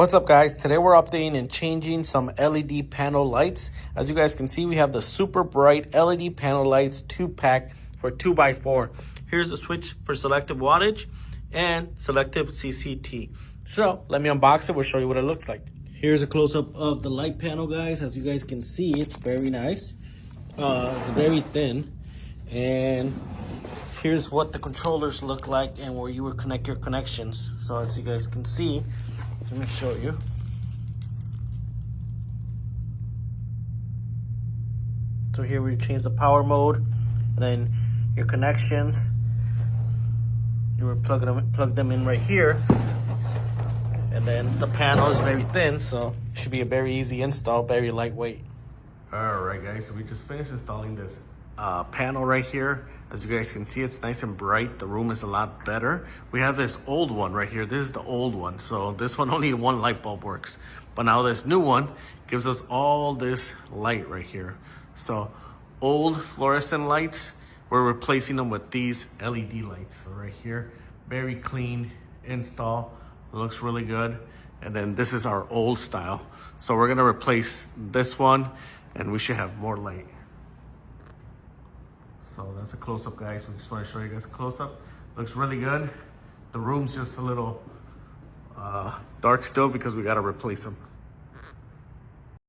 What's up, guys? Today we're updating and changing some LED panel lights. As you guys can see, we have the super bright LED panel lights 2-pack for 2x4. Here's the switch for selective wattage and selective CCT. So let me unbox it. We'll show you what it looks like. Here's a close-up of the light panel, guys. As you guys can see, it's very nice. It's very thin. And here's what the controllers look like and where you would connect your connections. So as you guys can see, let me show you. So here we change the power mode, and then your connections, you would plug them in right here. And then the panel is very thin, so it should be a very easy install, very lightweight. All right, guys, so we just finished installing this panel right here. As you guys can see, it's nice and bright. The room is a lot better. We have this old one right here. This is the old one. So this one, only one light bulb works. But now this new one gives us all this light right here. So old fluorescent lights, we're replacing them with these LED lights. So right here, very clean install. It looks really good. And then this is our old style. So we're gonna replace this one and we should have more light. So that's a close-up, guys. We just want to show you guys a close-up. Looks really good. The room's just a little dark still because we got to replace them.